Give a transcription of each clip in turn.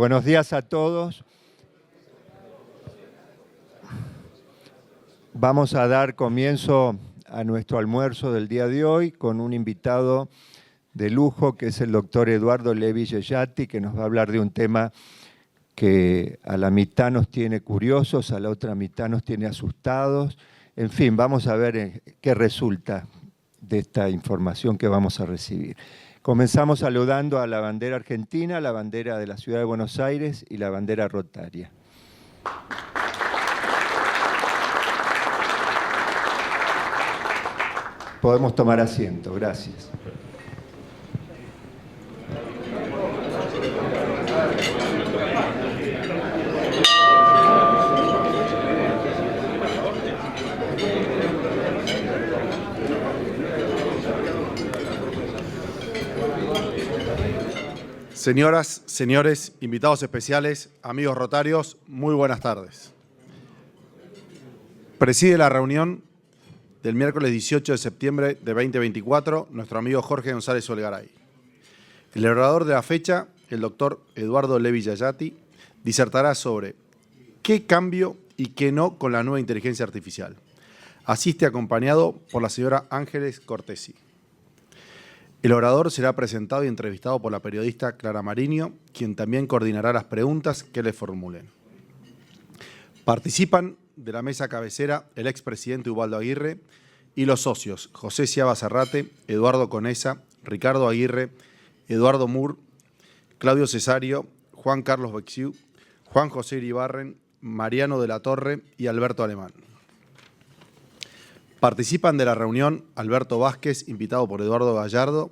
Buenos días a todos. Vamos a dar comienzo a nuestro almuerzo del día de hoy con un invitado de lujo que es el doctor Eduardo Levi Yeyati, que nos va a hablar de un tema que a la mitad nos tiene curiosos, a la otra mitad nos tiene asustados. En fin, vamos a ver qué resulta de esta información que vamos a recibir. Comenzamos saludando a la bandera argentina, la bandera de la Ciudad de Buenos Aires y la bandera rotaria. Podemos tomar asiento, gracias. Señoras, señores, invitados especiales, amigos rotarios, muy buenas tardes. Preside la reunión del miércoles 18 de septiembre de 2024 nuestro amigo Jorge González Olgaray. El orador de la fecha, el doctor Eduardo Levi Yeyati, disertará sobre qué cambio y qué no con la nueva inteligencia artificial. Asiste acompañado por la señora Ángeles Cortesi. El orador será presentado y entrevistado por la periodista Clara Mariño, quien también coordinará las preguntas que le formulen. Participan de la mesa cabecera el expresidente Ubaldo Aguirre y los socios José Ciaba Zarrate, Eduardo Conesa, Ricardo Aguirre, Eduardo Mur, Claudio Cesario, Juan Carlos Bexiu, Juan José Iribarren, Mariano de la Torre y Alberto Alemán. Participan de la reunión Alberto Vázquez, invitado por Eduardo Gallardo,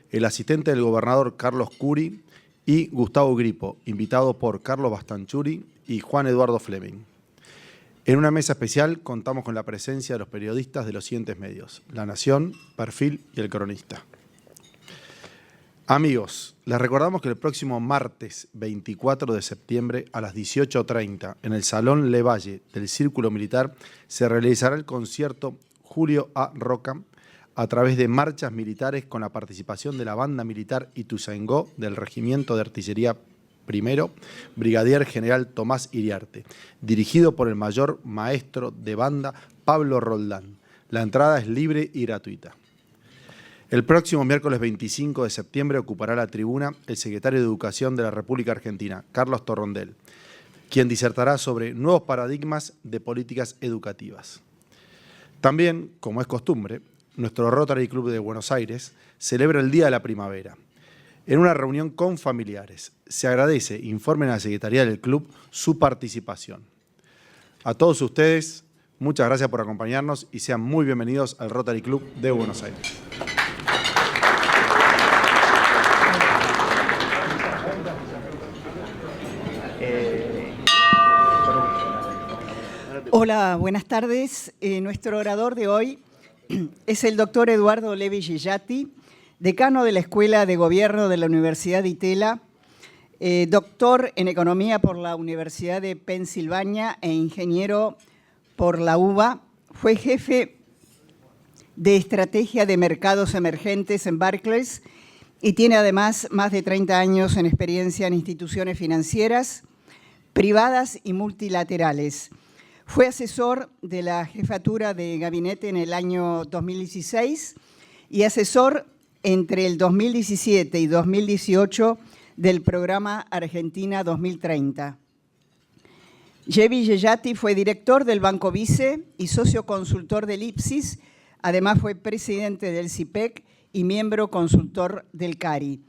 el asistente del gobernador Carlos Curi y Gustavo Gripo, invitado por Carlos Bastanchuri y Juan Eduardo Fleming. En una mesa especial contamos con la presencia de los periodistas de los siguientes medios: La Nación, Perfil y El Cronista. Amigos, les recordamos que el próximo martes 24 de septiembre a las 18:30 en el Salón Le Valle del Círculo Militar se realizará el concierto Julio A. Roca a través de marchas militares con la participación de la banda militar Ituzaingó del Regimiento de Artillería I, Brigadier General Tomás Iriarte, dirigido por el mayor maestro de banda Pablo Roldán. La entrada es libre y gratuita. El próximo miércoles 25 de septiembre ocupará la tribuna el secretario de Educación de la República Argentina, Carlos Torrondel, quien disertará sobre nuevos paradigmas de políticas educativas. También, como es costumbre, nuestro Rotary Club de Buenos Aires celebra el Día de la Primavera. En una reunión con familiares, se agradece, informen a la Secretaría del Club, su participación. A todos ustedes, muchas gracias por acompañarnos y sean muy bienvenidos al Rotary Club de Buenos Aires. Hola, buenas tardes. Nuestro orador de hoy es el doctor Eduardo Levi Yeyati, decano de la Escuela de Gobierno de la Universidad de Itela, doctor en Economía por la Universidad de Pensilvania e ingeniero por la UBA. Fue jefe de Estrategia de Mercados Emergentes en Barclays y tiene además más de 30 años en experiencia en instituciones financieras, privadas y multilaterales. Fue asesor de la jefatura de gabinete en el año 2016 y asesor entre el 2017 y 2018 del programa Argentina 2030. Levi Yeyati fue director del Banco Vice y socio consultor del IPSIS. Además fue presidente del CIPEC y miembro consultor del CARI.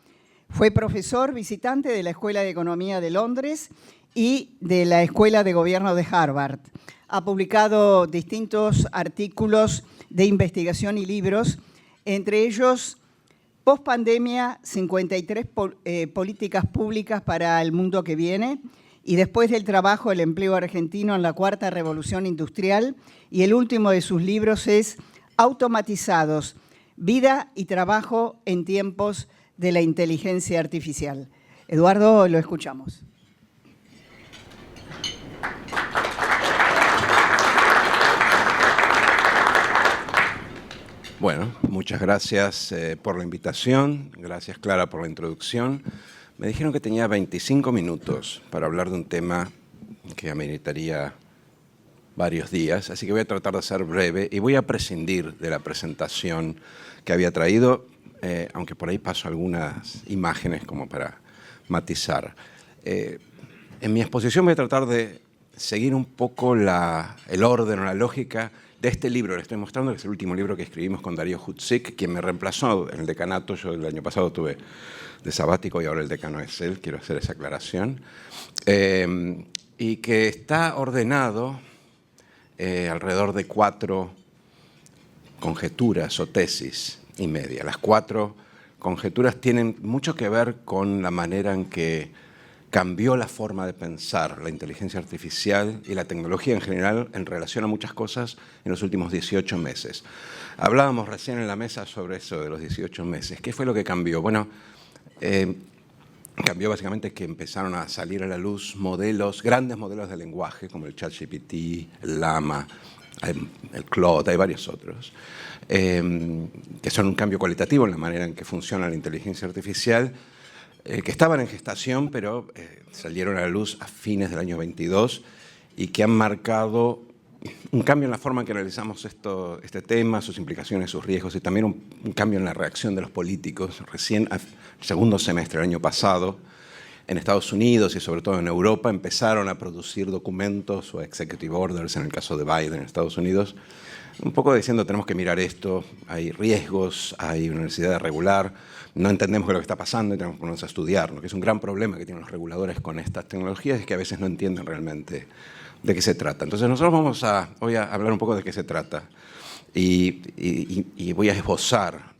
Fue profesor visitante de la Escuela de Economía de Londres y de la Escuela de Gobierno de Harvard. Ha publicado distintos artículos de investigación y libros, entre ellos Postpandemia, 53 políticas públicas para el mundo que viene, y Después del trabajo, el empleo argentino en la cuarta revolución industrial, y el último de sus libros es Automatizados, vida y trabajo en tiempos de la inteligencia artificial. Eduardo, lo escuchamos. Bueno, muchas gracias por la invitación, gracias Clara por la introducción. Me dijeron que tenía 25 minutos para hablar de un tema que ameritaría varios días, así que voy a tratar de ser breve y voy a prescindir de la presentación que había traído, aunque por ahí paso algunas imágenes como para matizar. En mi exposición voy a tratar de seguir un poco el orden o la lógica de este libro que les estoy mostrando, que es el último libro que escribimos con Darío Hutzik, quien me reemplazó en el decanato. Yo el año pasado tuve de sabático y ahora el decano es él, quiero hacer esa aclaración. Y que está ordenado alrededor de 4 conjeturas o tesis y media. Las 4 conjeturas tienen mucho que ver con la manera en que cambió la forma de pensar la inteligencia artificial y la tecnología en general en relación a muchas cosas en los últimos 18 meses. Hablábamos recién en la mesa sobre eso de los 18 meses. ¿Qué fue lo que cambió? Bueno, cambió básicamente que empezaron a salir a la luz grandes modelos de lenguaje, como el ChatGPT, el Llama, el Claude, hay varios otros, que son un cambio cualitativo en la manera en que funciona la inteligencia artificial, que estaban en gestación, pero salieron a la luz a fines del año 22 y que han marcado un cambio en la forma en que analizamos este tema, sus implicaciones, sus riesgos, y también un cambio en la reacción de los políticos. Recién, el segundo semestre del año pasado, en Estados Unidos y sobre todo en Europa, empezaron a producir documentos o executive orders, en el caso de Biden en Estados Unidos, un poco diciendo tenemos que mirar esto, hay riesgos, hay una necesidad de regular, no entendemos qué es lo que está pasando y tenemos que ponernos a estudiar. Lo que es un gran problema que tienen los reguladores con estas tecnologías es que a veces no entienden realmente de qué se trata. Entonces nosotros vamos hoy a hablar un poco de qué se trata y voy a esbozar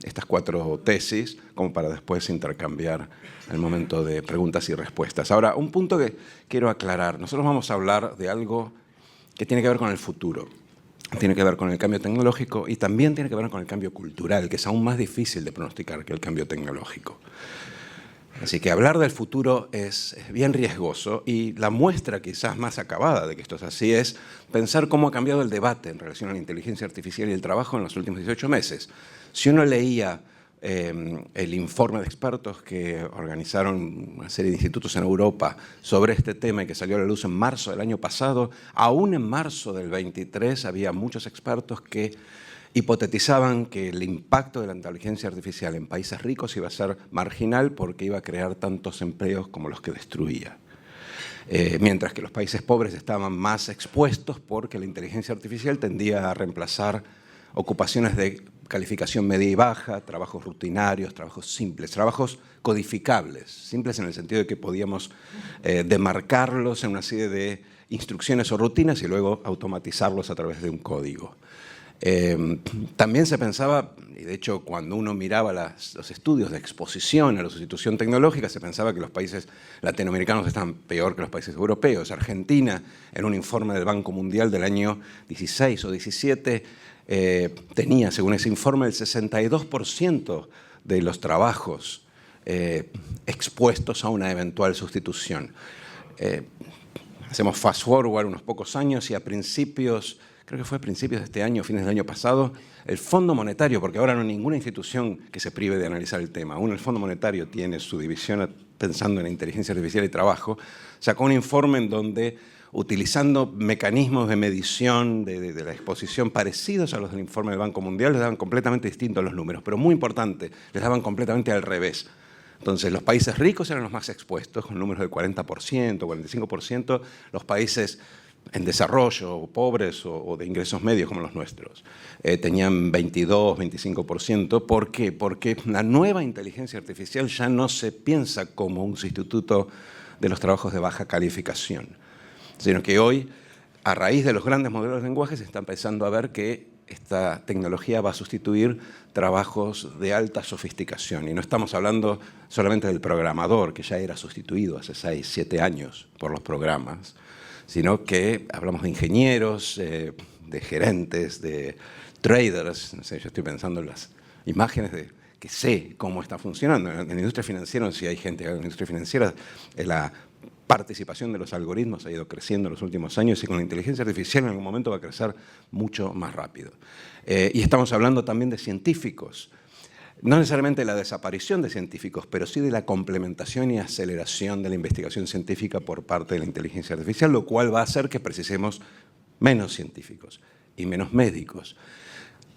estas 4 tesis como para después intercambiar el momento de preguntas y respuestas. Ahora, un punto que quiero aclarar. Nosotros vamos a hablar de algo que tiene que ver con el futuro. Tiene que ver con el cambio tecnológico y también tiene que ver con el cambio cultural, que es aún más difícil de pronosticar que el cambio tecnológico. Así que hablar del futuro es bien riesgoso y la muestra quizás más acabada de que esto es así es pensar cómo ha cambiado el debate en relación a la inteligencia artificial y el trabajo en los últimos 18 meses. Si uno leía el informe de expertos que organizaron una serie de institutos en Europa sobre este tema y que salió a la luz en marzo del año pasado, aún en marzo del 23 había muchos expertos que hipotetizaban que el impacto de la inteligencia artificial en países ricos iba a ser marginal porque iba a crear tantos empleos como los que destruía. Mientras que los países pobres estaban más expuestos porque la inteligencia artificial tendía a reemplazar ocupaciones de calificación media y baja, trabajos rutinarios, trabajos simples, trabajos codificables, simples en el sentido de que podíamos demarcarlos en una serie de instrucciones o rutinas y luego automatizarlos a través de un código. También se pensaba, y de hecho cuando uno miraba los estudios de exposición a la sustitución tecnológica, se pensaba que los países latinoamericanos estaban peor que los países europeos. Argentina, en un informe del Banco Mundial del año 16 o 17, tenía, según ese informe, el 62% de los trabajos expuestos a una eventual sustitución. Hacemos fast forward unos pocos años y a principios, creo que fue a principios de este año, fines del año pasado, el Fondo Monetario, porque ahora no hay ninguna institución que se prive de analizar el tema, aún el Fondo Monetario tiene su división pensando en inteligencia artificial y trabajo, sacó un informe en donde, utilizando mecanismos de medición de la exposición parecidos a los del informe del Banco Mundial, les daban completamente distintos los números, pero muy importante, les daban completamente al revés. Entonces, los países ricos eran los más expuestos, con números del 40%, 45%, los países en desarrollo, pobres o de ingresos medios como los nuestros, tenían 22, 25%. ¿Por qué? Porque la nueva inteligencia artificial ya no se piensa como un sustituto de los trabajos de baja calificación, sino que hoy, a raíz de los grandes modelos de lenguaje, se está empezando a ver que esta tecnología va a sustituir trabajos de alta sofisticación. Y no estamos hablando solamente del programador, que ya era sustituido hace 6, 7 años por los programas, sino que hablamos de ingenieros, de gerentes, de traders. No sé, yo estoy pensando en las imágenes de que sé cómo está funcionando. En la industria financiera, si hay gente en la industria financiera, la participación de los algoritmos ha ido creciendo en los últimos años y con la inteligencia artificial en algún momento va a crecer mucho más rápido. Y estamos hablando también de científicos. no necesariamente la desaparición de científicos, pero sí de la complementación y aceleración de la investigación científica por parte de la inteligencia artificial, lo cual va a hacer que precisemos menos científicos y menos médicos,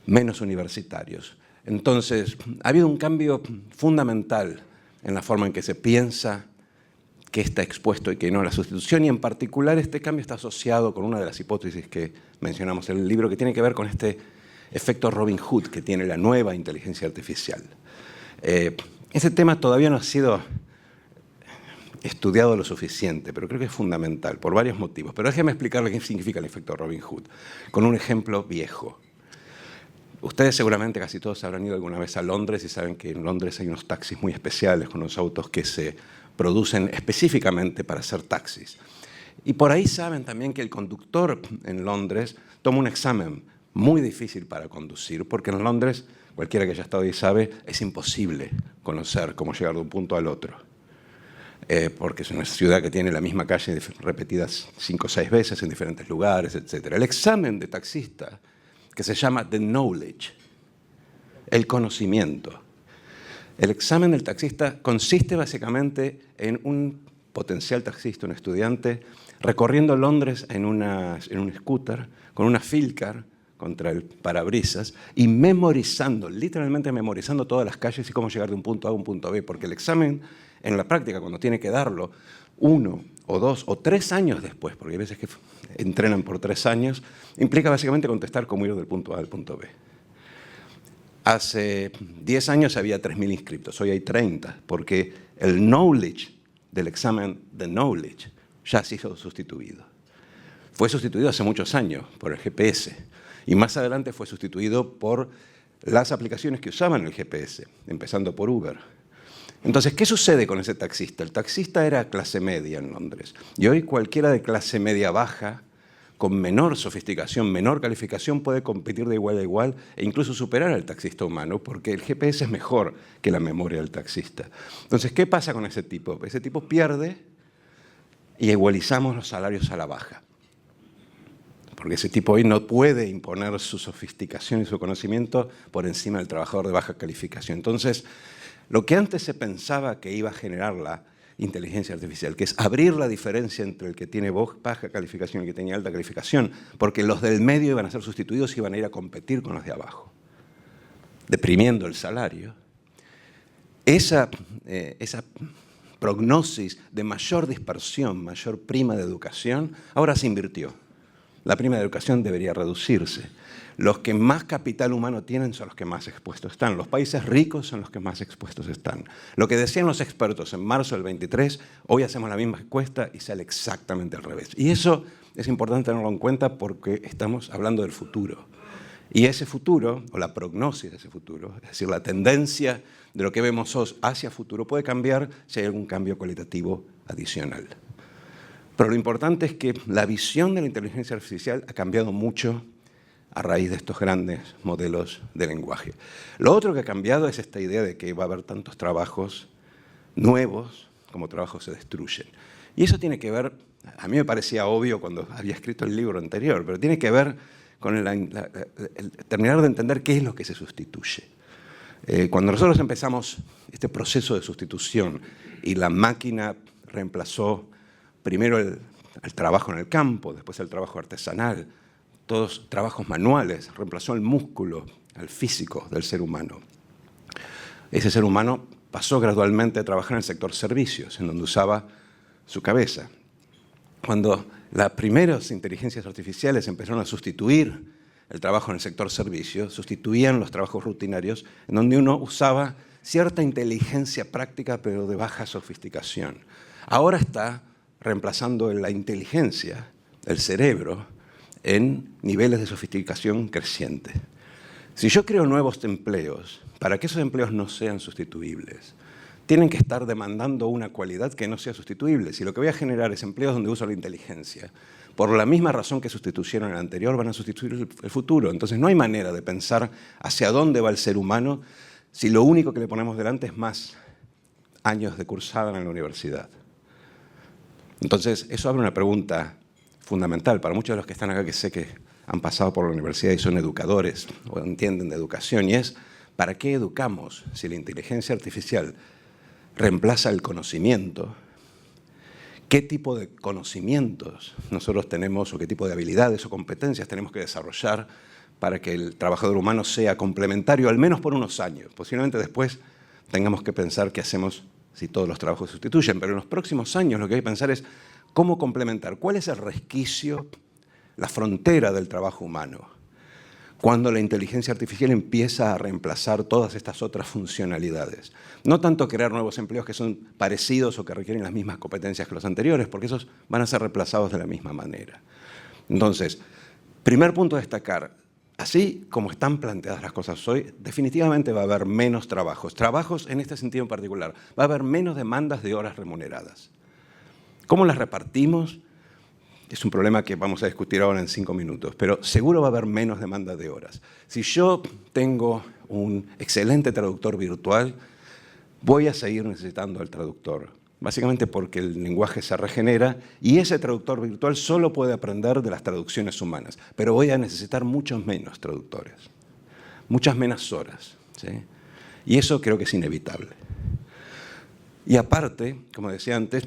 menos universitarios. Entonces, ha habido un cambio fundamental en la forma en que se piensa qué está expuesto y qué no a la sustitución, y en particular este cambio está asociado con una de las hipótesis que mencionamos en el libro, que tiene que ver con este efecto Robin Hood que tiene la nueva inteligencia artificial. Ese tema todavía no ha sido estudiado lo suficiente, pero creo que es fundamental por varios motivos. Pero déjeme explicarle qué significa el efecto Robin Hood con un ejemplo viejo. Ustedes seguramente casi todos habrán ido alguna vez a Londres y saben que en Londres hay unos taxis muy especiales con unos autos que se producen específicamente para ser taxis. Y por ahí saben también que el conductor en Londres toma un examen muy difícil para conducir, porque en Londres, cualquiera que haya estado ahí sabe, es imposible conocer cómo llegar de un punto al otro. Porque es una ciudad que tiene la misma calle repetidas 5 o 6 veces en diferentes lugares, etc. El examen de taxista, que se llama the knowledge, el conocimiento. El examen del taxista consiste básicamente en un potencial taxista, un estudiante, recorriendo Londres en un scooter, con una Filcar contra el parabrisas y memorizando, literalmente memorizando todas las calles y cómo llegar de un punto A a un punto B, porque el examen en la práctica, cuando tiene que darlo 1 o 2 o 3 años después, porque hay veces que entrenan por 3 años, implica básicamente contestar cómo ir del punto A al punto B. Hace 10 años había 3.000 inscriptos, hoy hay 30, porque el knowledge del examen de knowledge ya ha sido sustituido. Fue sustituido hace muchos años por el GPS y más adelante fue sustituido por las aplicaciones que usaban el GPS, empezando por Uber. Entonces, ¿qué sucede con ese taxista? El taxista era clase media en Londres y hoy cualquiera de clase media baja, con menor sofisticación, menor calificación, puede competir de igual a igual e incluso superar al taxista humano, porque el GPS es mejor que la memoria del taxista. Entonces, ¿qué pasa con ese tipo? Ese tipo pierde y igualizamos los salarios a la baja. Porque ese tipo hoy no puede imponer su sofisticación y su conocimiento por encima del trabajador de baja calificación. Entonces, lo que antes se pensaba que iba a generar la inteligencia artificial, que es abrir la diferencia entre el que tiene baja calificación y el que tenía alta calificación, porque los del medio iban a ser sustituidos y iban a ir a competir con los de abajo, deprimiendo el salario. Esa prognosis de mayor dispersión, mayor prima de educación, ahora se invirtió. La prima de educación debería reducirse. Los que más capital humano tienen son los que más expuestos están. Los países ricos son los que más expuestos están. Lo que decían los expertos en marzo del 23, hoy hacemos la misma encuesta y sale exactamente al revés. Y eso es importante tenerlo en cuenta porque estamos hablando del futuro. Y ese futuro, o la prognosis de ese futuro, es decir, la tendencia de lo que vemos hoy hacia futuro, puede cambiar si hay algún cambio cualitativo adicional. Pero lo importante es que la visión de la inteligencia artificial ha cambiado mucho a raíz de estos grandes modelos de lenguaje. Lo otro que ha cambiado es esta idea de que va a haber tantos trabajos nuevos como trabajos se destruyen. Y eso tiene que ver, a mí me parecía obvio cuando había escrito el libro anterior, pero tiene que ver con el terminar de entender qué es lo que se sustituye. Cuando nosotros empezamos este proceso de sustitución y la máquina reemplazó primero el trabajo en el campo, después el trabajo artesanal, todos trabajos manuales, reemplazó el músculo, el físico del ser humano. Ese ser humano pasó gradualmente a trabajar en el sector servicios, en donde usaba su cabeza. Cuando las primeras inteligencias artificiales empezaron a sustituir el trabajo en el sector servicios, sustituían los trabajos rutinarios, en donde uno usaba cierta inteligencia práctica, pero de baja sofisticación. Ahora está reemplazando la inteligencia, el cerebro, en niveles de sofisticación creciente. Si yo creo nuevos empleos, para que esos empleos no sean sustituibles, tienen que estar demandando una cualidad que no sea sustituible. Si lo que voy a generar es empleos donde uso la inteligencia, por la misma razón que sustituyeron el anterior, van a sustituir el futuro. Entonces no hay manera de pensar hacia dónde va el ser humano si lo único que le ponemos delante es más años de cursada en la universidad. Entonces eso abre una pregunta fundamental para muchos de los que están acá, que sé que han pasado por la universidad y son educadores o entienden de educación, y es, ¿Para qué educamos si la inteligencia artificial reemplaza el conocimiento? ¿Qué tipo de conocimientos nosotros tenemos o qué tipo de habilidades o competencias tenemos que desarrollar para que el trabajador humano sea complementario, al menos por unos años? Posiblemente después tengamos que pensar qué hacemos si todos los trabajos se sustituyen, pero en los próximos años lo que hay que pensar es cómo complementar, cuál es el resquicio, la frontera del trabajo humano, cuando la inteligencia artificial empieza a reemplazar todas estas otras funcionalidades. No tanto crear nuevos empleos que son parecidos o que requieren las mismas competencias que los anteriores, porque esos van a ser reemplazados de la misma manera. Entonces, primer punto a destacar, así como están planteadas las cosas hoy, definitivamente va a haber menos trabajos. Trabajos en este sentido en particular. Va a haber menos demandas de horas remuneradas. ¿Cómo las repartimos? Es un problema que vamos a discutir ahora en 5 minutos, pero seguro va a haber menos demanda de horas. Si yo tengo un excelente traductor virtual, voy a seguir necesitando al traductor, básicamente porque el lenguaje se regenera y ese traductor virtual solo puede aprender de las traducciones humanas, pero voy a necesitar muchos menos traductores, muchas menos horas, ¿sí? Y eso creo que es inevitable. Y aparte, como decía antes,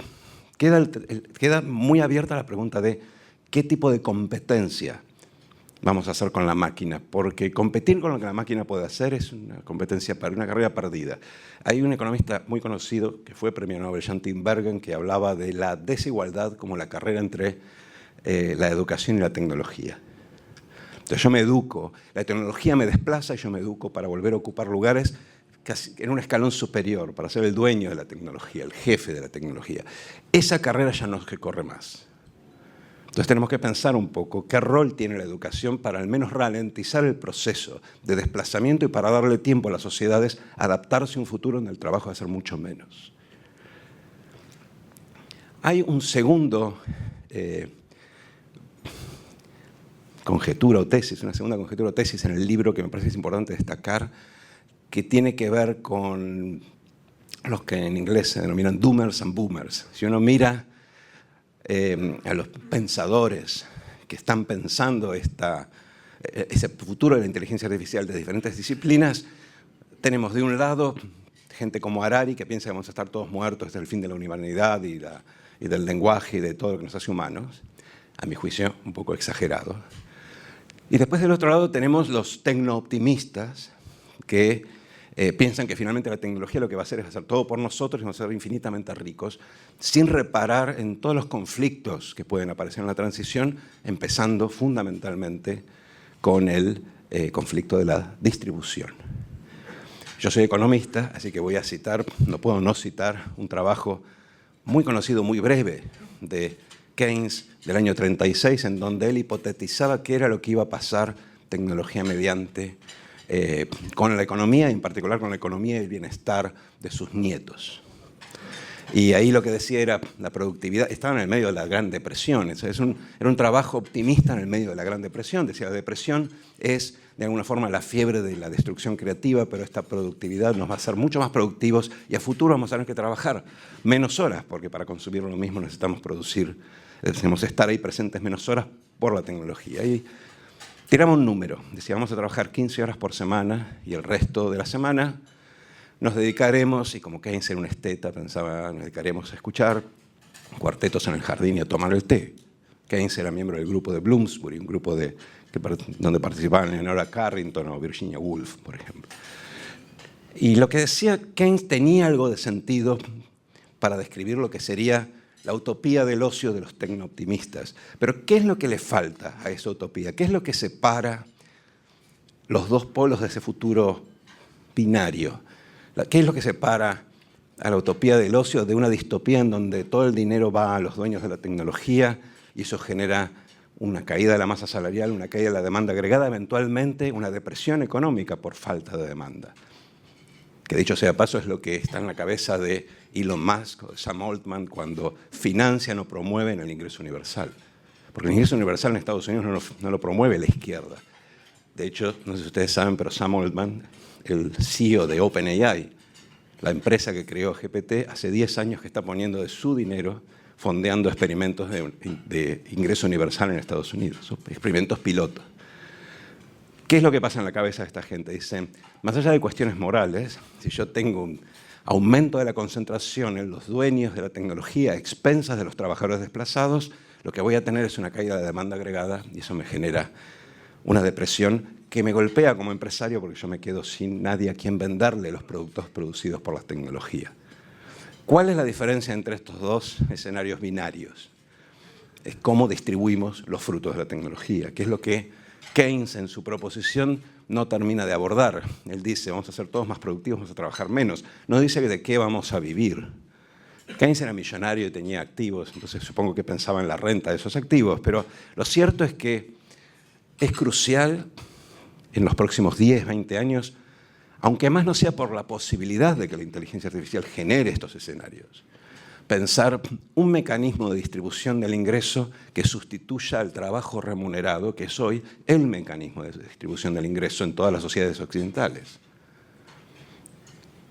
queda muy abierta la pregunta de qué tipo de competencia vamos a hacer con la máquina, porque competir con lo que la máquina puede hacer es una competencia para una carrera perdida. Hay un economista muy conocido que fue premio Nobel, Jean Tinbergen, que hablaba de la desigualdad como la carrera entre la educación y la tecnología. Entonces yo me educo, la tecnología me desplaza y yo me educo para volver a ocupar lugares casi en un escalón superior, para ser el dueño de la tecnología, el jefe de la tecnología. Esa carrera ya no se corre más. Entonces tenemos que pensar un poco qué rol tiene la educación para al menos ralentizar el proceso de desplazamiento y para darle tiempo a las sociedades a adaptarse a un futuro donde el trabajo va a ser mucho menos. Hay un segundo conjetura o tesis, una segunda conjetura o tesis en el libro que me parece que es importante destacar, que tiene que ver con los que en inglés se denominan doomers and boomers. Si uno mira a los pensadores que están pensando ese futuro de la inteligencia artificial de diferentes disciplinas, tenemos de un lado gente como Harari, que piensa que vamos a estar todos muertos desde el fin de la humanidad y del lenguaje y de todo lo que nos hace humanos, a mi juicio un poco exagerado. Y después del otro lado tenemos los tecno-optimistas que piensan que finalmente la tecnología lo que va a hacer es hacer todo por nosotros y vamos a ser infinitamente ricos, sin reparar en todos los conflictos que pueden aparecer en la transición, empezando fundamentalmente con el conflicto de la distribución. Yo soy economista, así que voy a citar, no puedo no citar, un trabajo muy conocido, muy breve, de Keynes del año 36, en donde él hipotetizaba qué era lo que iba a pasar tecnología mediante con la economía, en particular con la economía y el bienestar de sus nietos. Y ahí lo que decía era la productividad, estaba en el medio de la Gran Depresión, era un trabajo optimista en el medio de la Gran Depresión. Decía, la depresión es de alguna forma la fiebre de la destrucción creativa, pero esta productividad nos va a hacer mucho más productivos y a futuro vamos a tener que trabajar menos horas, porque para consumir lo mismo necesitamos estar ahí presentes menos horas por la tecnología. Y tiramos un número, decía, vamos a trabajar 15 horas por semana y el resto de la semana nos dedicaremos, y como Keynes era un esteta, pensaba, nos dedicaremos a escuchar cuartetos en el jardín y a tomar el té. Keynes era miembro del grupo de Bloomsbury, un grupo donde participaban Leonora Carrington o Virginia Woolf, por ejemplo. Y lo que decía Keynes tenía algo de sentido para describir lo que sería la utopía del ocio de los tecno-optimistas. Pero ¿qué es lo que le falta a esa utopía? ¿Qué es lo que separa los dos polos de ese futuro binario? ¿Qué es lo que separa a la utopía del ocio de una distopía en donde todo el dinero va a los dueños de la tecnología y eso genera una caída de la masa salarial, una caída de la demanda agregada, eventualmente una depresión económica por falta de demanda? Que dicho sea paso es lo que está en la cabeza de Elon Musk o de Sam Altman cuando financian o promueven el ingreso universal. Porque el ingreso universal en Estados Unidos no lo promueve la izquierda. De hecho, no sé si ustedes saben, pero Sam Altman, el CEO de OpenAI, la empresa que creó GPT, hace 10 años que está poniendo de su dinero fondeando experimentos de ingreso universal en Estados Unidos, experimentos pilotos. ¿Qué es lo que pasa en la cabeza de esta gente? Dicen, más allá de cuestiones morales, si yo tengo un aumento de la concentración en los dueños de la tecnología a expensas de los trabajadores desplazados, lo que voy a tener es una caída de demanda agregada y eso me genera una depresión que me golpea como empresario porque yo me quedo sin nadie a quien venderle los productos producidos por la tecnología. ¿Cuál es la diferencia entre estos dos escenarios binarios? Es cómo distribuimos los frutos de la tecnología, que es lo que Keynes en su proposición no termina de abordar. Él dice, vamos a ser todos más productivos, vamos a trabajar menos. No dice de qué vamos a vivir. Keynes era millonario y tenía activos, entonces supongo que pensaba en la renta de esos activos, pero lo cierto es que es crucial en los próximos 10, 20 años, aunque más no sea por la posibilidad de que la inteligencia artificial genere estos escenarios, pensar un mecanismo de distribución del ingreso que sustituya al trabajo remunerado, que es hoy el mecanismo de distribución del ingreso en todas las sociedades occidentales.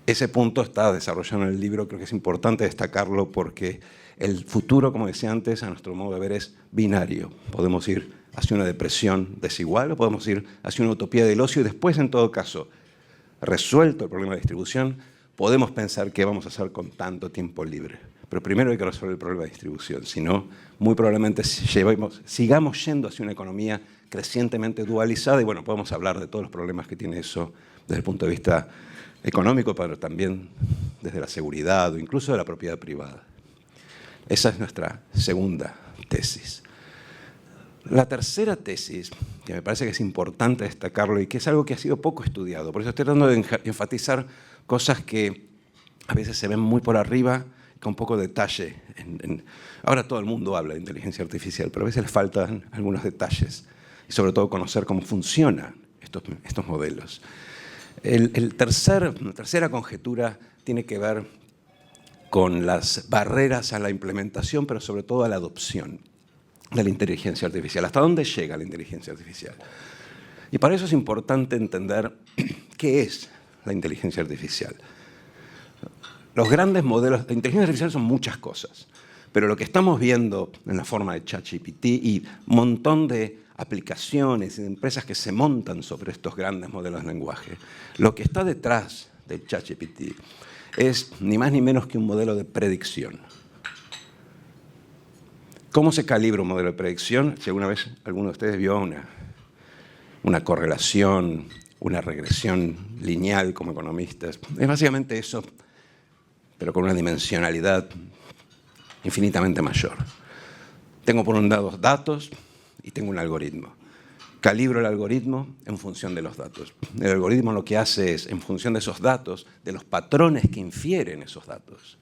Ese punto está desarrollado en el libro, creo que es importante destacarlo porque el futuro, como decía antes, a nuestro modo de ver es binario. Podemos ir hacia una depresión desigual o podemos ir hacia una utopía del ocio y después, en todo caso, resuelto el problema de distribución, podemos pensar qué vamos a hacer con tanto tiempo libre. Pero primero hay que resolver el problema de distribución, si no, muy probablemente sigamos yendo hacia una economía crecientemente dualizada y bueno, podemos hablar de todos los problemas que tiene eso desde el punto de vista económico, pero también desde la seguridad o incluso de la propiedad privada. Esa es nuestra segunda tesis. La tercera tesis, que me parece que es importante destacarlo y que es algo que ha sido poco estudiado, por eso estoy tratando de enfatizar cosas que a veces se ven muy por arriba, con poco detalle. Ahora todo el mundo habla de inteligencia artificial, pero a veces les faltan algunos detalles y sobre todo conocer cómo funcionan estos modelos. La tercera conjetura tiene que ver con las barreras a la implementación, pero sobre todo a la adopción de la inteligencia artificial. ¿Hasta dónde llega la inteligencia artificial? Y para eso es importante entender qué es la inteligencia artificial. Los grandes modelos de inteligencia artificial son muchas cosas, pero lo que estamos viendo en la forma de ChatGPT y un montón de aplicaciones y de empresas que se montan sobre estos grandes modelos de lenguaje, lo que está detrás de ChatGPT es ni más ni menos que un modelo de predicción. ¿Cómo se calibra un modelo de predicción? Si alguna vez alguno de ustedes vio una correlación, una regresión lineal como economistas, es básicamente eso, pero con una dimensionalidad infinitamente mayor. Tengo por un lado datos y tengo un algoritmo. Calibro el algoritmo en función de los datos. El algoritmo lo que hace es, en función de esos datos, de los patrones que infieren esos datos,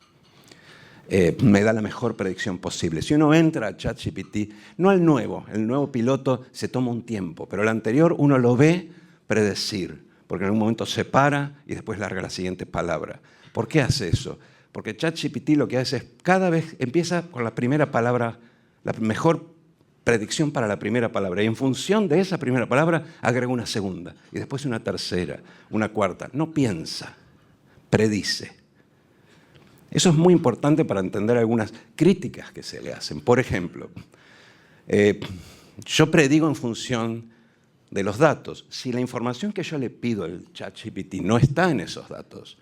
me da la mejor predicción posible. Si uno entra a ChatGPT, no el nuevo piloto se toma un tiempo, pero el anterior uno lo ve predecir, porque en algún momento se para y después larga la siguiente palabra. ¿Por qué hace eso? Porque ChatGPT lo que hace es, cada vez empieza con la primera palabra, la mejor predicción para la primera palabra, y en función de esa primera palabra agrega una segunda, y después una tercera, una cuarta. No piensa, predice. Eso es muy importante para entender algunas críticas que se le hacen. Por ejemplo, yo predigo en función de los datos. Si la información que yo le pido al ChatGPT no está en esos datos,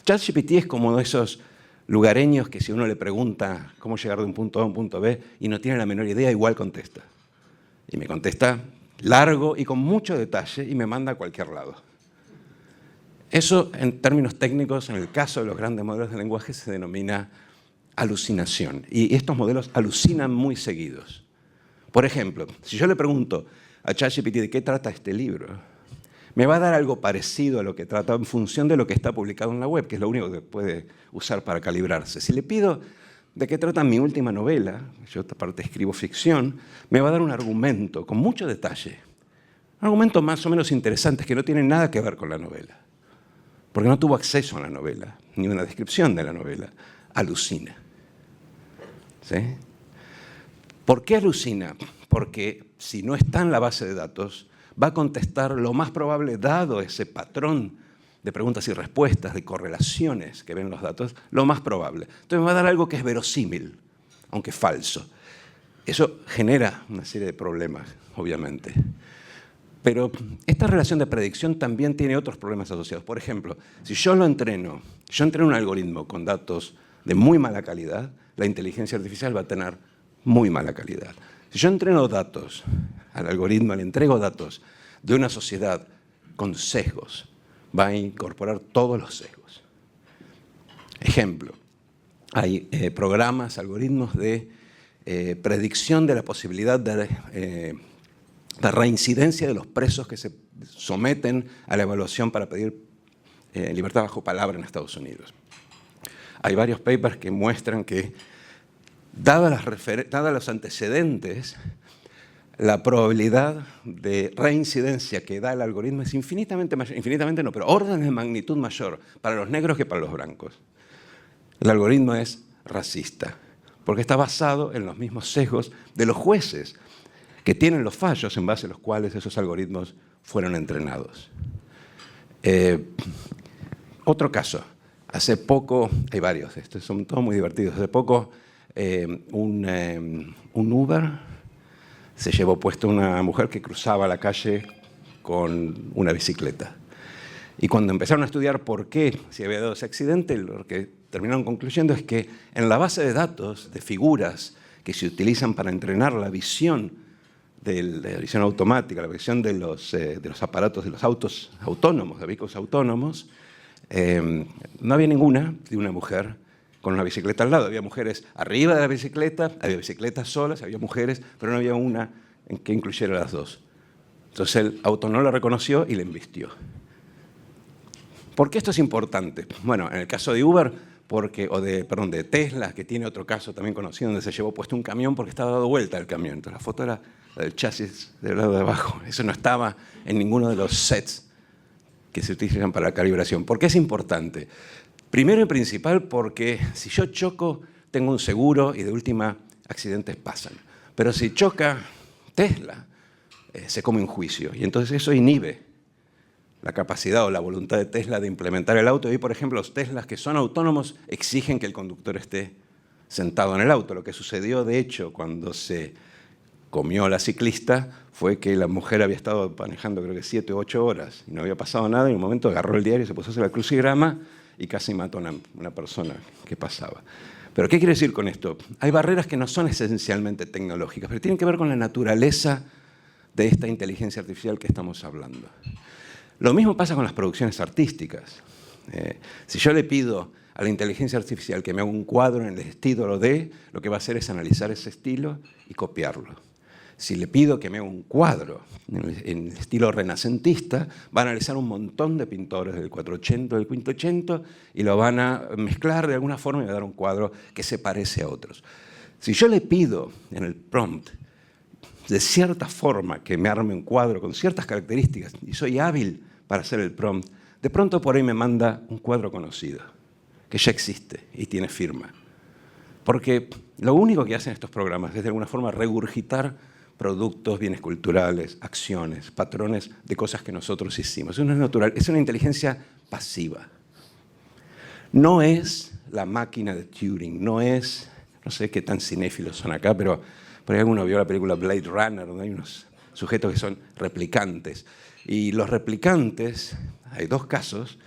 ChatGPT es como esos lugareños que si uno le pregunta cómo llegar de un punto A a un punto B y no tiene la menor idea, igual contesta. Y me contesta largo y con mucho detalle y me manda a cualquier lado. Eso, en términos técnicos, en el caso de los grandes modelos de lenguaje, se denomina alucinación. Y estos modelos alucinan muy seguidos. Por ejemplo, si yo le pregunto a ChatGPT de qué trata este libro, me va a dar algo parecido a lo que trata en función de lo que está publicado en la web, que es lo único que puede usar para calibrarse. Si le pido de qué trata mi última novela, yo aparte escribo ficción, me va a dar un argumento con mucho detalle. Un argumento más o menos interesante que no tiene nada que ver con la novela, porque no tuvo acceso a la novela, ni una descripción de la novela. Alucina. ¿Sí? ¿Por qué alucina? Porque si no está en la base de datos, va a contestar lo más probable, dado ese patrón de preguntas y respuestas, de correlaciones que ven los datos, lo más probable. Entonces me va a dar algo que es verosímil, aunque falso. Eso genera una serie de problemas, obviamente. Pero esta relación de predicción también tiene otros problemas asociados. Por ejemplo, si yo entreno un algoritmo con datos de muy mala calidad, la inteligencia artificial va a tener muy mala calidad. Si yo entreno datos al algoritmo, le entrego datos de una sociedad con sesgos, va a incorporar todos los sesgos. Ejemplo, hay programas, algoritmos de predicción de la posibilidad de reincidencia de los presos que se someten a la evaluación para pedir libertad bajo palabra en Estados Unidos. Hay varios papers que muestran que, dadas los antecedentes, la probabilidad de reincidencia que da el algoritmo es infinitamente mayor, infinitamente no, pero órdenes de magnitud mayor para los negros que para los blancos. El algoritmo es racista, porque está basado en los mismos sesgos de los jueces, que tienen los fallos en base a los cuales esos algoritmos fueron entrenados. Otro caso, hace poco, hay varios, estos son todos muy divertidos, hace poco un Uber se llevó puesto una mujer que cruzaba la calle con una bicicleta. Y cuando empezaron a estudiar por qué se había dado ese accidente, lo que terminaron concluyendo es que en la base de datos de figuras que se utilizan para entrenar la visión de la visión automática, la visión de los aparatos, de los autos autónomos, de vehículos autónomos, no había ninguna de una mujer con una bicicleta al lado. Había mujeres arriba de la bicicleta, había bicicletas solas, había mujeres, pero no había una en que incluyera las dos. Entonces el auto no la reconoció y la embistió. ¿Por qué esto es importante? Bueno, en el caso de Uber, de Tesla, que tiene otro caso también conocido, donde se llevó puesto un camión porque estaba dado vuelta el camión. Entonces la foto era la del chasis del lado de abajo. Eso no estaba en ninguno de los sets que se utilizan para la calibración. ¿Por qué es importante? Primero y principal porque si yo choco, tengo un seguro y de última accidentes pasan. Pero si choca Tesla, se come un juicio. Y entonces eso inhibe la capacidad o la voluntad de Tesla de implementar el auto. Y, por ejemplo, los Teslas que son autónomos exigen que el conductor esté sentado en el auto. Lo que sucedió, de hecho, cuando se comió a la ciclista fue que la mujer había estado manejando creo que 7 o 8 horas y no había pasado nada. Y en un momento agarró el diario, se puso a hacer el crucigrama y casi mató a una persona que pasaba. ¿Pero qué quiere decir con esto? Hay barreras que no son esencialmente tecnológicas, pero tienen que ver con la naturaleza de esta inteligencia artificial que estamos hablando. Lo mismo pasa con las producciones artísticas. Si yo le pido a la inteligencia artificial que me haga un cuadro en el estilo de, lo que va a hacer es analizar ese estilo y copiarlo. Si le pido que me haga un cuadro en el estilo renacentista, va a analizar un montón de pintores del 480, del 580 y lo van a mezclar de alguna forma y va a dar un cuadro que se parece a otros. Si yo le pido en el prompt de cierta forma que me arme un cuadro con ciertas características y soy hábil para hacer el prompt, de pronto por ahí me manda un cuadro conocido, que ya existe y tiene firma. Porque lo único que hacen estos programas es de alguna forma regurgitar productos, bienes culturales, acciones, patrones de cosas que nosotros hicimos. Eso no es natural, es una inteligencia pasiva. No es la máquina de Turing, no es, no sé qué tan cinéfilos son acá, pero por ahí alguno vio la película Blade Runner, donde hay unos sujetos que son replicantes. Y los replicantes, hay dos casos,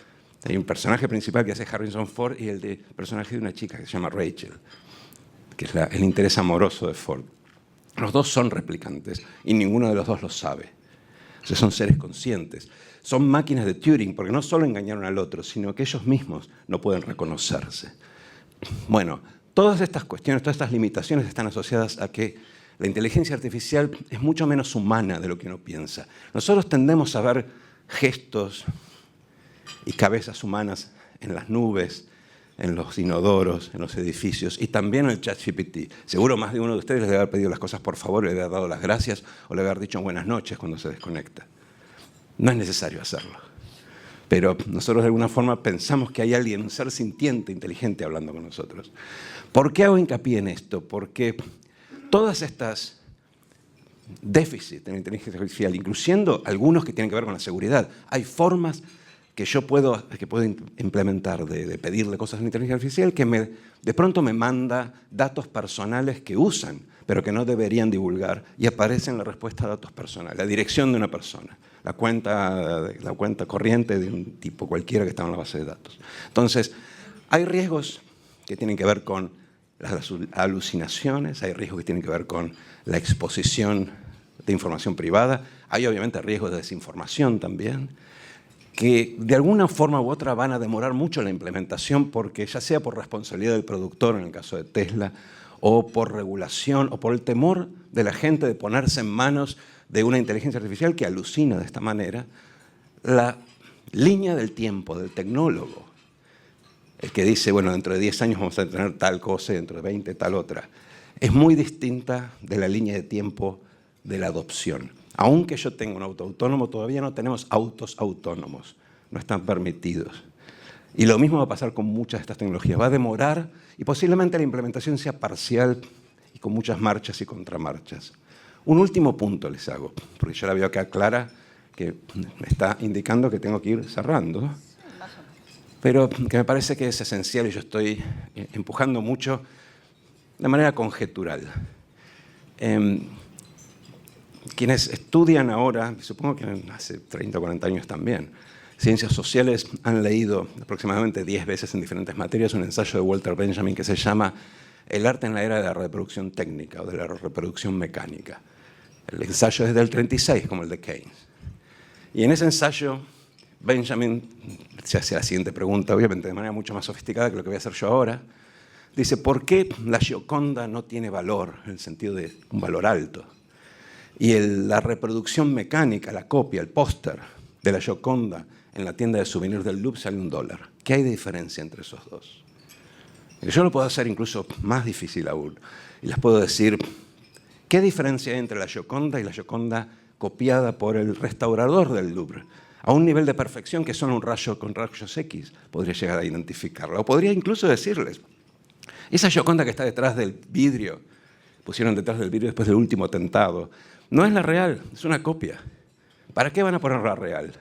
hay un personaje principal que hace Harrison Ford y el personaje de una chica que se llama Rachel, que es el interés amoroso de Ford. Los dos son replicantes y ninguno de los dos lo sabe. O sea, son seres conscientes. Son máquinas de Turing porque no solo engañaron al otro, sino que ellos mismos no pueden reconocerse. Bueno, todas estas cuestiones, todas estas limitaciones están asociadas a que la inteligencia artificial es mucho menos humana de lo que uno piensa. Nosotros tendemos a ver gestos y cabezas humanas en las nubes, en los inodoros, en los edificios y también en el ChatGPT. Seguro más de uno de ustedes les debe haber pedido las cosas por favor, le debe haber dado las gracias o le debe haber dicho buenas noches cuando se desconecta. No es necesario hacerlo. Pero nosotros de alguna forma pensamos que hay alguien, un ser sintiente, inteligente hablando con nosotros. ¿Por qué hago hincapié en esto? Porque todas estas déficits en la inteligencia artificial, incluyendo algunos que tienen que ver con la seguridad, hay formas que yo puedo implementar de pedirle cosas a la inteligencia artificial que de pronto me manda datos personales que usan, pero que no deberían divulgar, y aparece en la respuesta a datos personales, la dirección de una persona, la cuenta corriente de un tipo cualquiera que estaba en la base de datos. Entonces, hay riesgos que tienen que ver con las alucinaciones, hay riesgos que tienen que ver con la exposición de información privada, hay obviamente riesgos de desinformación también, que de alguna forma u otra van a demorar mucho la implementación porque ya sea por responsabilidad del productor, en el caso de Tesla, o por regulación, o por el temor de la gente de ponerse en manos de una inteligencia artificial que alucina de esta manera, la línea del tiempo del tecnólogo, el que dice, bueno, dentro de 10 años vamos a tener tal cosa y dentro de 20 tal otra, es muy distinta de la línea de tiempo de la adopción. Aunque yo tenga un auto autónomo, todavía no tenemos autos autónomos, no están permitidos. Y lo mismo va a pasar con muchas de estas tecnologías. Va a demorar y posiblemente la implementación sea parcial y con muchas marchas y contramarchas. Un último punto les hago, porque yo la veo acá clara, que me está indicando que tengo que ir cerrando, pero que me parece que es esencial y yo estoy empujando mucho de manera conjetural. Quienes estudian ahora, supongo que hace 30 o 40 años también, ciencias sociales han leído aproximadamente 10 veces en diferentes materias un ensayo de Walter Benjamin que se llama El arte en la era de la reproducción técnica o de la reproducción mecánica. El ensayo es del 36, como el de Keynes. Y en ese ensayo, Benjamin se hace la siguiente pregunta, obviamente de manera mucho más sofisticada que lo que voy a hacer yo ahora. Dice, ¿por qué la Gioconda no tiene valor, en el sentido de un valor alto? Y la reproducción mecánica, la copia, el póster de la Gioconda en la tienda de souvenirs del Louvre sale $1. ¿Qué hay de diferencia entre esos dos? Yo lo puedo hacer incluso más difícil aún. Y les puedo decir, ¿qué diferencia hay entre la Gioconda y la Gioconda copiada por el restaurador del Louvre? A un nivel de perfección que solo un rayo con rayos X podría llegar a identificarla. O podría incluso decirles, esa Gioconda que está detrás del vidrio, pusieron detrás del vidrio después del último atentado, no es la real, es una copia. ¿Para qué van a poner la real?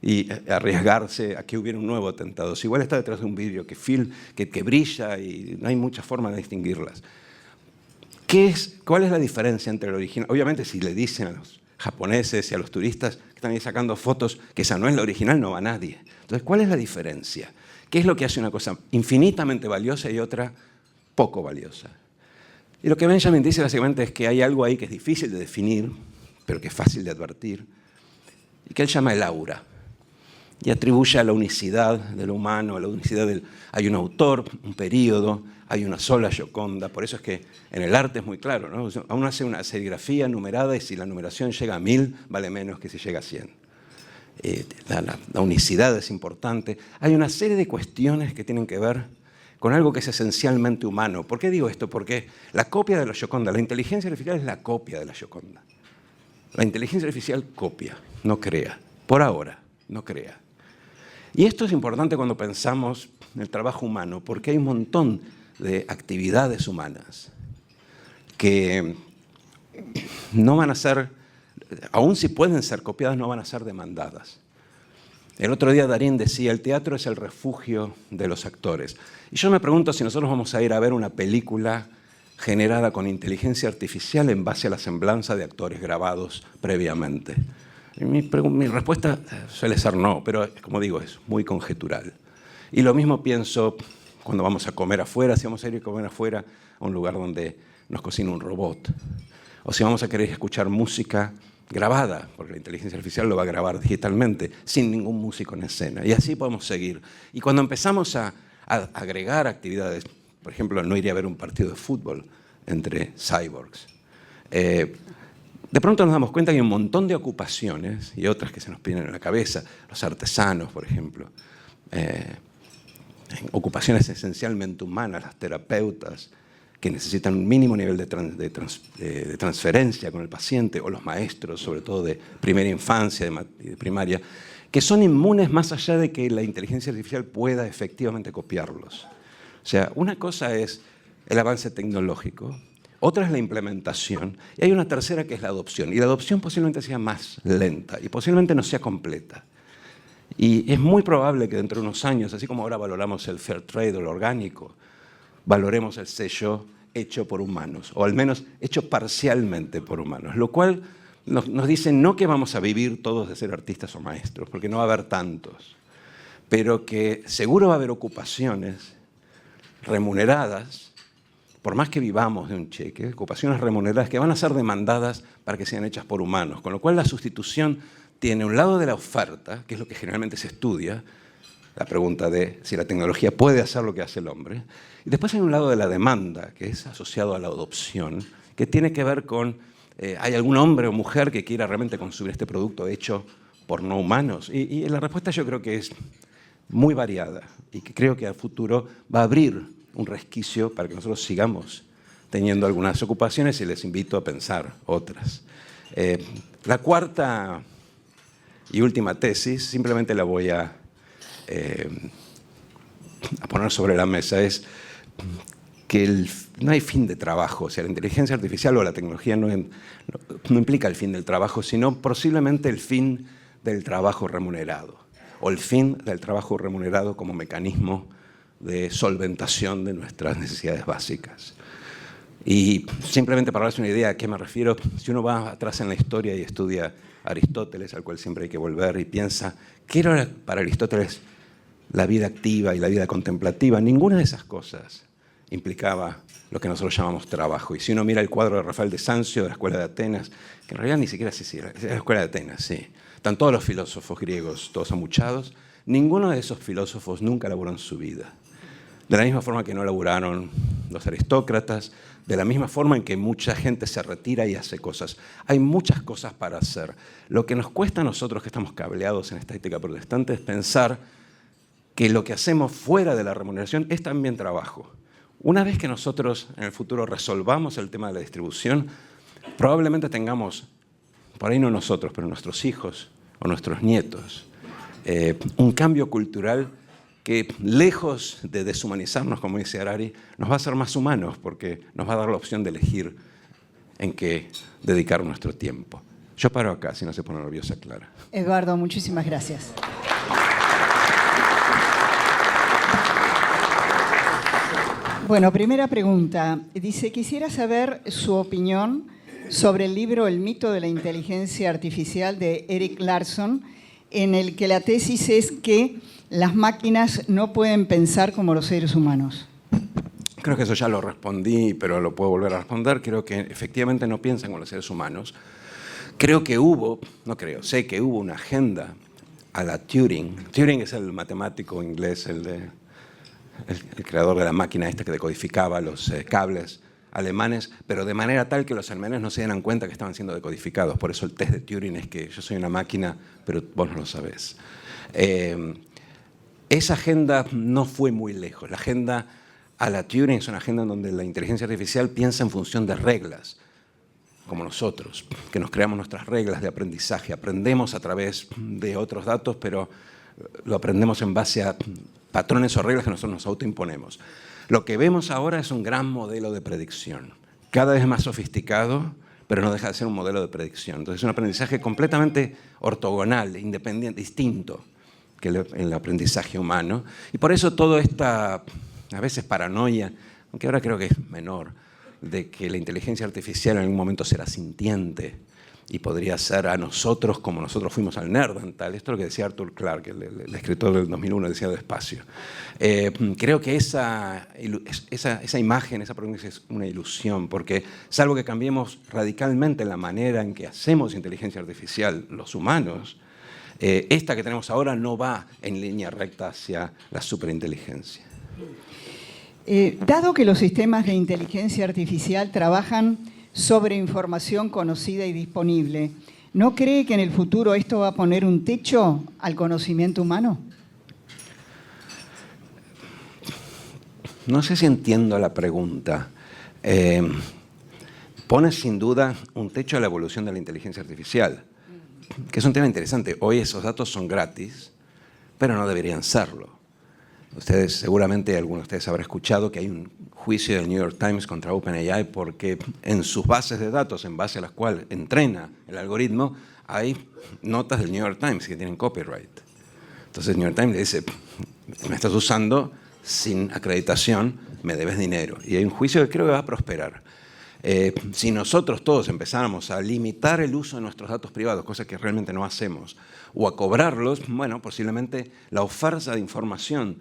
Y arriesgarse a que hubiera un nuevo atentado. Si igual está detrás de un vidrio que brilla y no hay mucha forma de distinguirlas. ¿Cuál es la diferencia entre el original? Obviamente, si le dicen a los japoneses y a los turistas que están ahí sacando fotos que esa no es la original, no va nadie. Entonces, ¿cuál es la diferencia? ¿Qué es lo que hace una cosa infinitamente valiosa y otra poco valiosa? Y lo que Benjamin dice básicamente es que hay algo ahí que es difícil de definir, pero que es fácil de advertir, y que él llama el aura. Y atribuye a la unicidad de lo humano, a la unicidad del... Hay un autor, un período, hay una sola Gioconda. Por eso es que en el arte es muy claro, ¿no? Uno hace una serigrafía numerada y si la numeración llega a 1000, vale menos que si llega a 100. La unicidad es importante. Hay una serie de cuestiones que tienen que ver con algo que es esencialmente humano. ¿Por qué digo esto? Porque la copia de la Gioconda, la inteligencia artificial es la copia de la Gioconda. La inteligencia artificial copia, no crea. Por ahora, no crea. Y esto es importante cuando pensamos en el trabajo humano, porque hay un montón de actividades humanas que no van a ser, aun si pueden ser copiadas, no van a ser demandadas. El otro día Darín decía, el teatro es el refugio de los actores. Y yo me pregunto si nosotros vamos a ir a ver una película generada con inteligencia artificial en base a la semblanza de actores grabados previamente. Y mi respuesta suele ser no, pero como digo, es muy conjetural. Y lo mismo pienso cuando vamos a comer afuera, si vamos a ir a comer afuera a un lugar donde nos cocina un robot, o si vamos a querer escuchar música grabada, porque la inteligencia artificial lo va a grabar digitalmente, sin ningún músico en escena. Y así podemos seguir. Y cuando empezamos a agregar actividades, por ejemplo, no iría a ver un partido de fútbol entre cyborgs, de pronto nos damos cuenta que hay un montón de ocupaciones y otras que se nos vienen a la cabeza, los artesanos, por ejemplo, ocupaciones esencialmente humanas, las terapeutas, que necesitan un mínimo nivel de transferencia con el paciente, o los maestros, sobre todo de primera infancia y de primaria, que son inmunes más allá de que la inteligencia artificial pueda efectivamente copiarlos. O sea, una cosa es el avance tecnológico, otra es la implementación, y hay una tercera que es la adopción. Y la adopción posiblemente sea más lenta y posiblemente no sea completa. Y es muy probable que dentro de unos años, así como ahora valoramos el fair trade o el orgánico, valoremos el sello hecho por humanos, o al menos hecho parcialmente por humanos, lo cual nos dice no que vamos a vivir todos de ser artistas o maestros, porque no va a haber tantos, pero que seguro va a haber ocupaciones remuneradas, por más que vivamos de un cheque, ocupaciones remuneradas que van a ser demandadas para que sean hechas por humanos, con lo cual la sustitución tiene un lado de la oferta, que es lo que generalmente se estudia, la pregunta de si la tecnología puede hacer lo que hace el hombre, y después hay un lado de la demanda, que es asociado a la adopción, que tiene que ver con, ¿hay algún hombre o mujer que quiera realmente consumir este producto hecho por no humanos? Y la respuesta yo creo que es muy variada, y que creo que a futuro va a abrir un resquicio para que nosotros sigamos teniendo algunas ocupaciones, y les invito a pensar otras. La cuarta y última tesis, simplemente la voy a poner sobre la mesa, es que no hay fin de trabajo. O sea, la inteligencia artificial o la tecnología no implica el fin del trabajo, sino posiblemente el fin del trabajo remunerado, o el fin del trabajo remunerado como mecanismo de solventación de nuestras necesidades básicas. Y simplemente para darles una idea a qué me refiero, si uno va atrás en la historia y estudia a Aristóteles, al cual siempre hay que volver, y piensa, ¿qué era para Aristóteles la vida activa y la vida contemplativa? Ninguna de esas cosas implicaba lo que nosotros llamamos trabajo. Y si uno mira el cuadro de Rafael de Sancio de la Escuela de Atenas, que en realidad ni siquiera es la Escuela de Atenas, sí. Están todos los filósofos griegos, todos amuchados. Ninguno de esos filósofos nunca laburó en su vida. De la misma forma que no laburaron los aristócratas, de la misma forma en que mucha gente se retira y hace cosas. Hay muchas cosas para hacer. Lo que nos cuesta a nosotros que estamos cableados en esta ética protestante es pensar que lo que hacemos fuera de la remuneración es también trabajo. Una vez que nosotros en el futuro resolvamos el tema de la distribución, probablemente tengamos, por ahí no nosotros, pero nuestros hijos o nuestros nietos, un cambio cultural que, lejos de deshumanizarnos, como dice Harari, nos va a hacer más humanos, porque nos va a dar la opción de elegir en qué dedicar nuestro tiempo. Yo paro acá, si no se pone nerviosa Clara. Eduardo, muchísimas gracias. Bueno, primera pregunta. Dice, quisiera saber su opinión sobre el libro El mito de la inteligencia artificial de Erik Larson, en el que la tesis es que las máquinas no pueden pensar como los seres humanos. Creo que eso ya lo respondí, pero lo puedo volver a responder. Creo que efectivamente no piensan como los seres humanos. Creo que sé que hubo una agenda a la Turing. Turing es el matemático inglés, el creador de la máquina esta que decodificaba los cables alemanes, pero de manera tal que los alemanes no se dieran cuenta que estaban siendo decodificados. Por eso el test de Turing es que yo soy una máquina, pero vos no lo sabés. Esa agenda no fue muy lejos. La agenda a la Turing es una agenda en donde la inteligencia artificial piensa en función de reglas, como nosotros, que nos creamos nuestras reglas de aprendizaje. Aprendemos a través de otros datos, pero lo aprendemos en base a patrones o reglas que nosotros nos autoimponemos. Lo que vemos ahora es un gran modelo de predicción, cada vez más sofisticado, pero no deja de ser un modelo de predicción. Entonces es un aprendizaje completamente ortogonal, independiente, distinto que el aprendizaje humano. Y por eso toda esta, a veces, paranoia, aunque ahora creo que es menor, de que la inteligencia artificial en algún momento será sintiente y podría ser a nosotros como nosotros fuimos al Neandertal. Esto es lo que decía Arthur Clarke, el escritor del 2001, decía despacio. Creo que esa imagen, esa pregunta es una ilusión, porque salvo que cambiemos radicalmente la manera en que hacemos inteligencia artificial los humanos, esta que tenemos ahora no va en línea recta hacia la superinteligencia. Dado que los sistemas de inteligencia artificial trabajan sobre información conocida y disponible, ¿no cree que en el futuro esto va a poner un techo al conocimiento humano? No sé si entiendo la pregunta. Pone sin duda un techo a la evolución de la inteligencia artificial, que es un tema interesante. Hoy esos datos son gratis, pero no deberían serlo. Ustedes, seguramente algunos de ustedes habrán escuchado que hay un juicio del New York Times contra OpenAI porque en sus bases de datos, en base a las cuales entrena el algoritmo, hay notas del New York Times que tienen copyright. Entonces New York Times le dice, me estás usando sin acreditación, me debes dinero. Y hay un juicio que creo que va a prosperar. Si nosotros todos empezáramos a limitar el uso de nuestros datos privados, cosa que realmente no hacemos, o a cobrarlos, bueno, posiblemente la oferta de información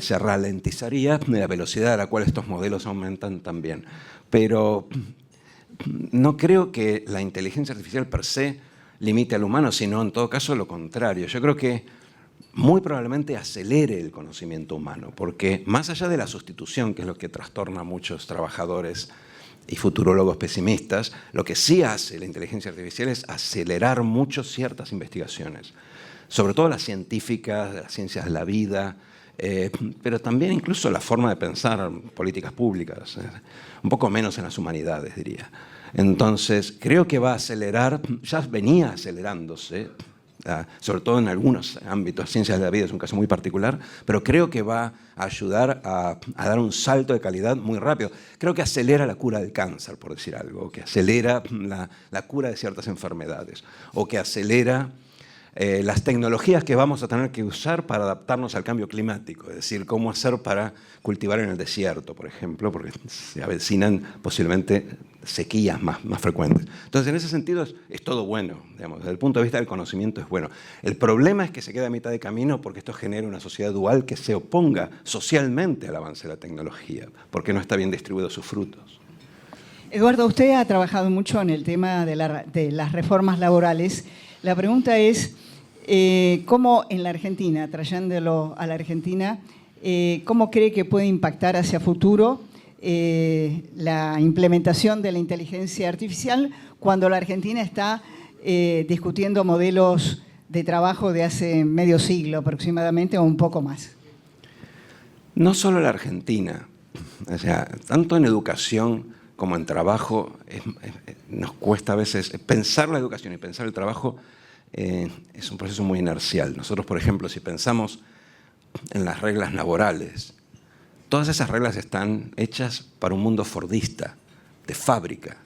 se ralentizaría de la velocidad a la cual estos modelos aumentan también. Pero no creo que la inteligencia artificial per se limite al humano, sino en todo caso lo contrario. Yo creo que muy probablemente acelere el conocimiento humano, porque más allá de la sustitución, que es lo que trastorna a muchos trabajadores y futurólogos pesimistas, lo que sí hace la inteligencia artificial es acelerar mucho ciertas investigaciones, sobre todo las científicas, las ciencias de la vida, pero también incluso la forma de pensar políticas públicas, un poco menos en las humanidades, diría. Entonces, creo que va a acelerar, ya venía acelerándose, sobre todo en algunos ámbitos, ciencias de la vida es un caso muy particular, pero creo que va a ayudar a dar un salto de calidad muy rápido. Creo que acelera la cura del cáncer, por decir algo, que acelera la cura de ciertas enfermedades, o que acelera las tecnologías que vamos a tener que usar para adaptarnos al cambio climático, es decir, cómo hacer para cultivar en el desierto, por ejemplo, porque se avecinan posiblemente sequías más frecuentes. Entonces, en ese sentido, es todo bueno, digamos, desde el punto de vista del conocimiento es bueno. El problema es que se queda a mitad de camino porque esto genera una sociedad dual que se oponga socialmente al avance de la tecnología, porque no está bien distribuidos sus frutos. Eduardo, usted ha trabajado mucho en el tema de las reformas laborales. La pregunta es, ¿cómo en la Argentina, trayéndolo a la Argentina, cómo cree que puede impactar hacia futuro la implementación de la inteligencia artificial cuando la Argentina está discutiendo modelos de trabajo de hace medio siglo aproximadamente o un poco más? No solo la Argentina, o sea, tanto en educación como en trabajo, nos cuesta a veces pensar la educación y pensar el trabajo, es un proceso muy inercial. Nosotros, por ejemplo, si pensamos en las reglas laborales, todas esas reglas están hechas para un mundo fordista, de fábrica.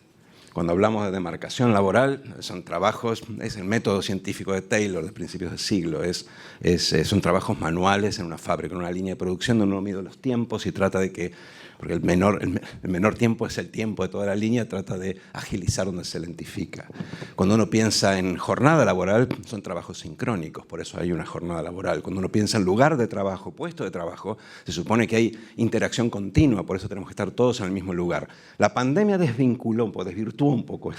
Cuando hablamos de demarcación laboral, son trabajos, es el método científico de Taylor de principios del siglo, son trabajos manuales en una fábrica, en una línea de producción donde uno mide los tiempos y trata de que, porque el menor tiempo es el tiempo de toda la línea, trata de agilizar donde se lentifica. Cuando uno piensa en jornada laboral, son trabajos sincrónicos, por eso hay una jornada laboral. Cuando uno piensa en lugar de trabajo, puesto de trabajo, se supone que hay interacción continua, por eso tenemos que estar todos en el mismo lugar. La pandemia desvirtuó un poco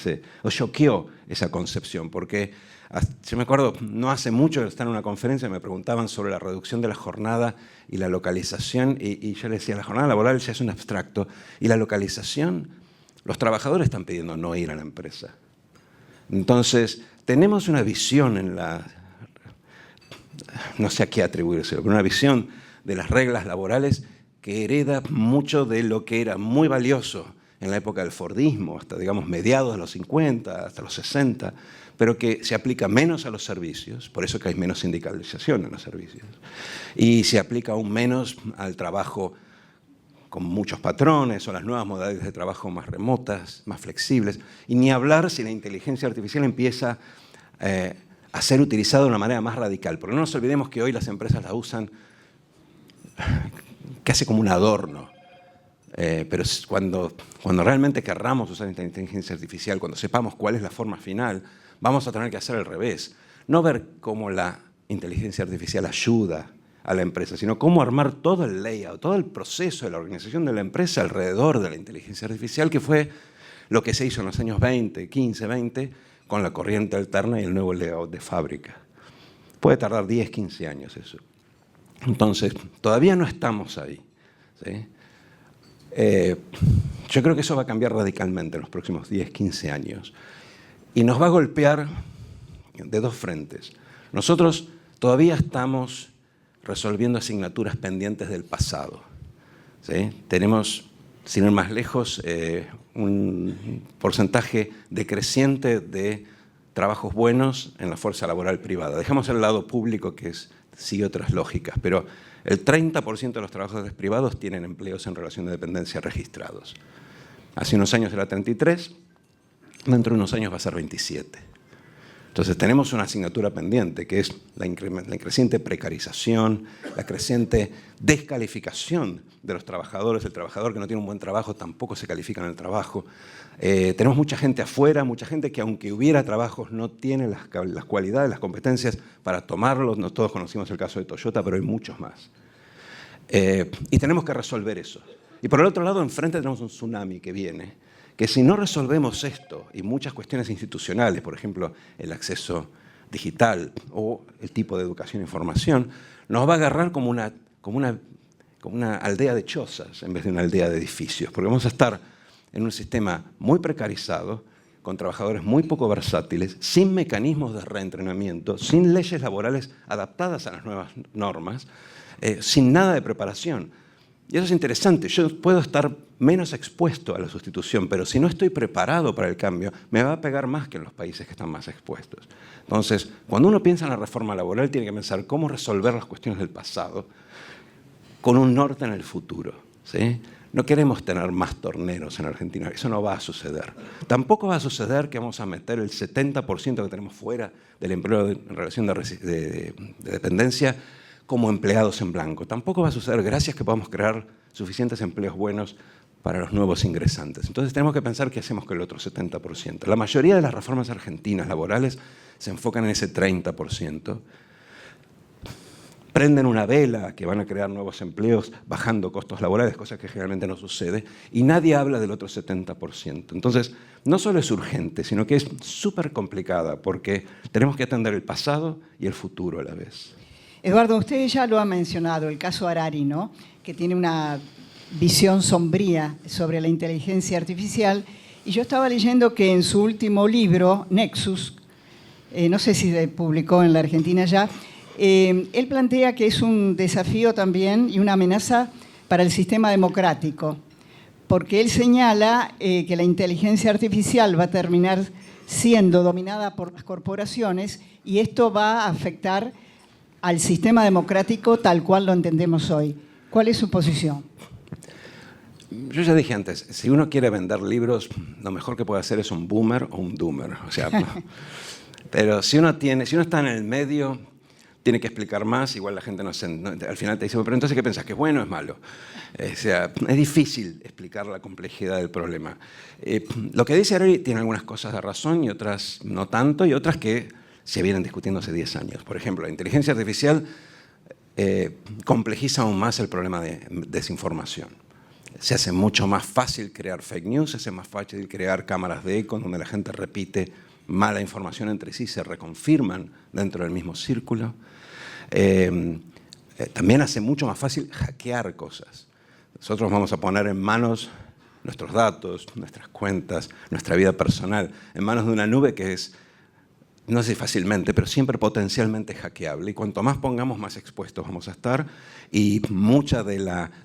o choqueó esa concepción, porque yo me acuerdo, no hace mucho de estar en una conferencia, me preguntaban sobre la reducción de la jornada y la localización, y yo les decía, la jornada laboral ya es un abstracto, y la localización, los trabajadores están pidiendo no ir a la empresa. Entonces, tenemos una visión en no sé a qué atribuirse, pero una visión de las reglas laborales que hereda mucho de lo que era muy valioso en la época del Fordismo, hasta digamos mediados de los 50, hasta los 60, pero que se aplica menos a los servicios, por eso que hay menos sindicalización en los servicios, y se aplica aún menos al trabajo con muchos patrones o las nuevas modalidades de trabajo más remotas, más flexibles, y ni hablar si la inteligencia artificial empieza a ser utilizada de una manera más radical, porque no nos olvidemos que hoy las empresas la usan casi como un adorno. Pero cuando realmente querramos usar esta inteligencia artificial, cuando sepamos cuál es la forma final, vamos a tener que hacer al revés. No ver cómo la inteligencia artificial ayuda a la empresa, sino cómo armar todo el layout, todo el proceso de la organización de la empresa alrededor de la inteligencia artificial, que fue lo que se hizo en los años 20, 15, 20, con la corriente alterna y el nuevo layout de fábrica. Puede tardar 10, 15 años eso. Entonces, todavía no estamos ahí, ¿sí? Yo creo que eso va a cambiar radicalmente en los próximos 10, 15 años. Y nos va a golpear de dos frentes. Nosotros todavía estamos resolviendo asignaturas pendientes del pasado, ¿sí? Tenemos, sin ir más lejos, un porcentaje decreciente de trabajos buenos en la fuerza laboral privada. Dejamos el lado público que sigue otras lógicas, pero el 30% de los trabajadores privados tienen empleos en relación de dependencia registrados. Hace unos años era 33, dentro de unos años va a ser 27. Entonces tenemos una asignatura pendiente, que es la creciente precarización, la creciente descalificación de los trabajadores. El trabajador que no tiene un buen trabajo tampoco se califica en el trabajo. Tenemos mucha gente afuera, mucha gente que aunque hubiera trabajos no tiene las cualidades, las competencias para tomarlos. No todos conocimos el caso de Toyota, pero hay muchos más. Y tenemos que resolver eso. Y por el otro lado, enfrente tenemos un tsunami que viene, que si no resolvemos esto y muchas cuestiones institucionales, por ejemplo, el acceso digital o el tipo de educación e información, nos va a agarrar como una aldea de chozas en vez de una aldea de edificios, porque vamos a estar en un sistema muy precarizado, con trabajadores muy poco versátiles, sin mecanismos de reentrenamiento, sin leyes laborales adaptadas a las nuevas normas, sin nada de preparación. Y eso es interesante. Yo puedo estar menos expuesto a la sustitución, pero si no estoy preparado para el cambio, me va a pegar más que en los países que están más expuestos. Entonces, cuando uno piensa en la reforma laboral, tiene que pensar cómo resolver las cuestiones del pasado con un norte en el futuro, ¿sí? No queremos tener más torneros en Argentina, eso no va a suceder. Tampoco va a suceder que vamos a meter el 70% que tenemos fuera del empleo en relación de dependencia como empleados en blanco. Tampoco va a suceder gracias que podamos crear suficientes empleos buenos para los nuevos ingresantes. Entonces tenemos que pensar qué hacemos con el otro 70%. La mayoría de las reformas argentinas laborales se enfocan en ese 30%. Prenden una vela que van a crear nuevos empleos bajando costos laborales, cosa que generalmente no sucede, y nadie habla del otro 70%. Entonces, no solo es urgente, sino que es súper complicada, porque tenemos que atender el pasado y el futuro a la vez. Eduardo, usted ya lo ha mencionado, el caso Harari, ¿no? Que tiene una visión sombría sobre la inteligencia artificial. Y yo estaba leyendo que en su último libro, Nexus, no sé si se publicó en la Argentina ya, él plantea que es un desafío también y una amenaza para el sistema democrático, porque él señala que la inteligencia artificial va a terminar siendo dominada por las corporaciones y esto va a afectar al sistema democrático tal cual lo entendemos hoy. ¿Cuál es su posición? Yo ya dije antes, si uno quiere vender libros, lo mejor que puede hacer es un boomer o un doomer. O sea, pero si uno está en el medio, tiene que explicar más, igual la gente al final te dice, pero entonces ¿qué pensás? ¿Que es bueno o es malo? O sea, es difícil explicar la complejidad del problema. Lo que dice Harari tiene algunas cosas de razón y otras no tanto, y otras que se vienen discutiendo hace 10 años. Por ejemplo, la inteligencia artificial complejiza aún más el problema de desinformación. Se hace mucho más fácil crear fake news, se hace más fácil crear cámaras de eco donde la gente repite mala información entre sí, se reconfirman dentro del mismo círculo. También hace mucho más fácil hackear cosas. Nosotros vamos a poner en manos nuestros datos, nuestras cuentas, nuestra vida personal, en manos de una nube que es, no sé fácilmente, pero siempre potencialmente hackeable. Y cuanto más pongamos, más expuestos vamos a estar. Y muchos de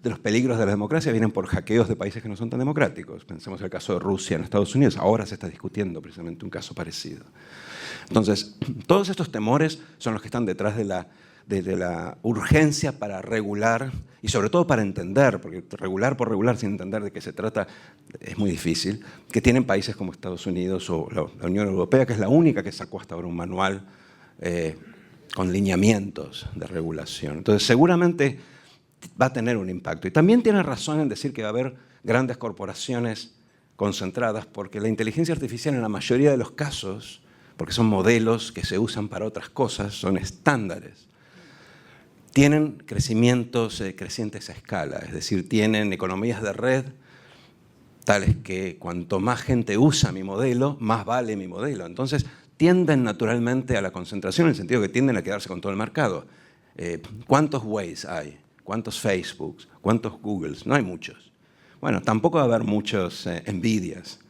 los peligros de la democracia vienen por hackeos de países que no son tan democráticos. Pensemos en el caso de Rusia en Estados Unidos. Ahora se está discutiendo precisamente un caso parecido. Entonces, todos estos temores son los que están detrás de la urgencia para regular y sobre todo para entender, porque regular por regular sin entender de qué se trata es muy difícil, que tienen países como Estados Unidos o la Unión Europea, que es la única que sacó hasta ahora un manual con lineamientos de regulación. Entonces seguramente va a tener un impacto. Y también tiene razón en decir que va a haber grandes corporaciones concentradas, porque la inteligencia artificial en la mayoría de los casos, porque son modelos que se usan para otras cosas, son estándares, tienen crecimientos crecientes a escala, es decir, tienen economías de red tales que cuanto más gente usa mi modelo, más vale mi modelo. Entonces, tienden naturalmente a la concentración, en el sentido que tienden a quedarse con todo el mercado. ¿Cuántos Waze hay? ¿Cuántos Facebooks? ¿Cuántos Googles? No hay muchos. Bueno, tampoco va a haber muchos Nvidias.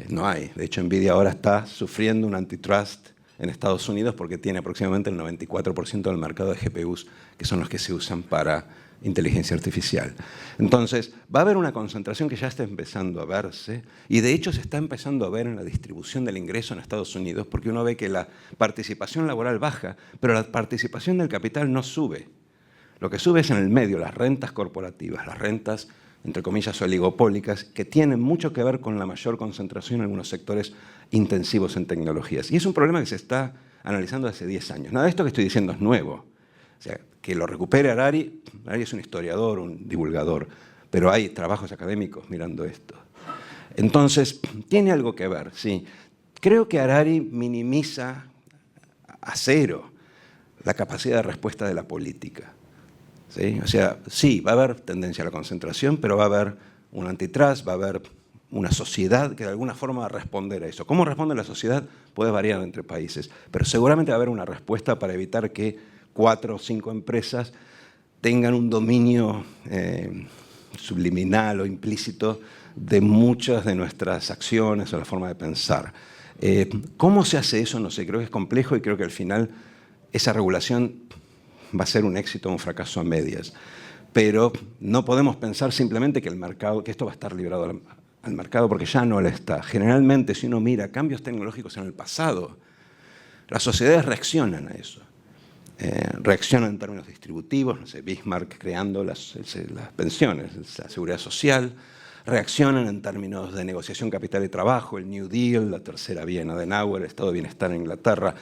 No hay. De hecho, Nvidia ahora está sufriendo un antitrust en Estados Unidos porque tiene aproximadamente el 94% del mercado de GPUs, que son los que se usan para inteligencia artificial. Entonces, va a haber una concentración que ya está empezando a verse, y de hecho se está empezando a ver en la distribución del ingreso en Estados Unidos, porque uno ve que la participación laboral baja, pero la participación del capital no sube. Lo que sube es en el medio, las rentas corporativas, las rentas entre comillas, oligopólicas, que tienen mucho que ver con la mayor concentración en algunos sectores intensivos en tecnologías. Y es un problema que se está analizando hace 10 años. Nada de esto que estoy diciendo es nuevo. O sea, que lo recupere Harari es un historiador, un divulgador, pero hay trabajos académicos mirando esto. Entonces, tiene algo que ver, sí. Creo que Harari minimiza a cero la capacidad de respuesta de la política. ¿Sí? O sea, sí, va a haber tendencia a la concentración, pero va a haber un antitrust, va a haber una sociedad que de alguna forma va a responder a eso. ¿Cómo responde la sociedad? Puede variar entre países, pero seguramente va a haber una respuesta para evitar que 4 o 5 empresas tengan un dominio subliminal o implícito de muchas de nuestras acciones o la forma de pensar. ¿Cómo se hace eso? No sé, creo que es complejo y creo que al final esa regulación va a ser un éxito o un fracaso a medias. Pero no podemos pensar simplemente que el mercado, que esto va a estar librado al mercado, porque ya no lo está. Generalmente, si uno mira cambios tecnológicos en el pasado, las sociedades reaccionan a eso. Reaccionan en términos distributivos, no sé, Bismarck creando las pensiones, la seguridad social, reaccionan en términos de negociación capital y trabajo, el New Deal, la tercera vía en Adenauer, el estado de bienestar en Inglaterra,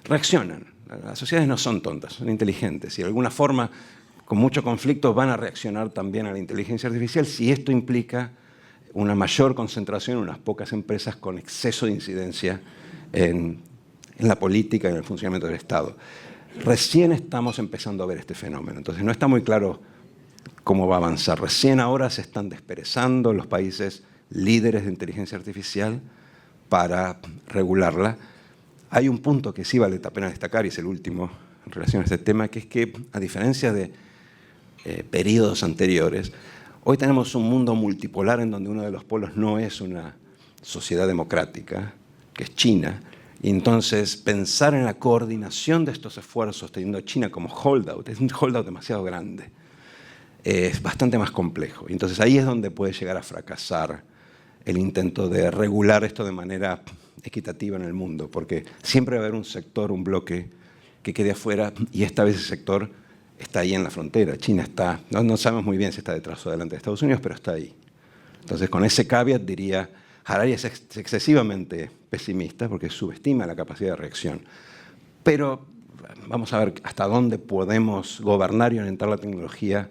reaccionan. Las sociedades no son tontas, son inteligentes y de alguna forma, con mucho conflicto, van a reaccionar también a la inteligencia artificial si esto implica una mayor concentración en unas pocas empresas con exceso de incidencia en la política y en el funcionamiento del Estado. Recién estamos empezando a ver este fenómeno, entonces no está muy claro cómo va a avanzar. Recién ahora se están desperezando los países líderes de inteligencia artificial para regularla. Hay un punto que sí vale la pena destacar, y es el último en relación a este tema, que es que, a diferencia de periodos anteriores, hoy tenemos un mundo multipolar en donde uno de los polos no es una sociedad democrática, que es China, y entonces pensar en la coordinación de estos esfuerzos, teniendo a China como holdout, es un holdout demasiado grande, es bastante más complejo. Entonces ahí es donde puede llegar a fracasar el intento de regular esto de manera equitativa en el mundo, porque siempre va a haber un sector, un bloque que quede afuera, y esta vez ese sector está ahí en la frontera. China está, no sabemos muy bien si está detrás o delante de Estados Unidos, pero está ahí. Entonces, con ese caveat diría, Harari es excesivamente pesimista porque subestima la capacidad de reacción. Pero vamos a ver hasta dónde podemos gobernar y orientar la tecnología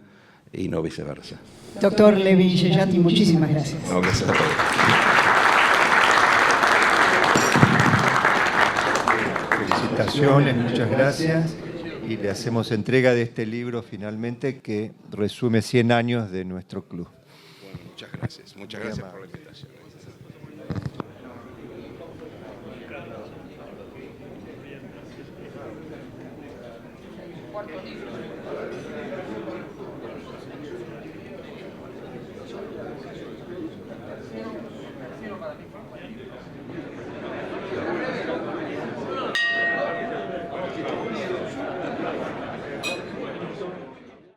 y no viceversa. Doctor Levi Yeyati, muchísimas gracias. No, gracias a todos. Felicitaciones, muchas gracias. Y le hacemos entrega de este libro finalmente que resume 100 años de nuestro club. Bueno, muchas gracias por la invitación. Cuarto libro.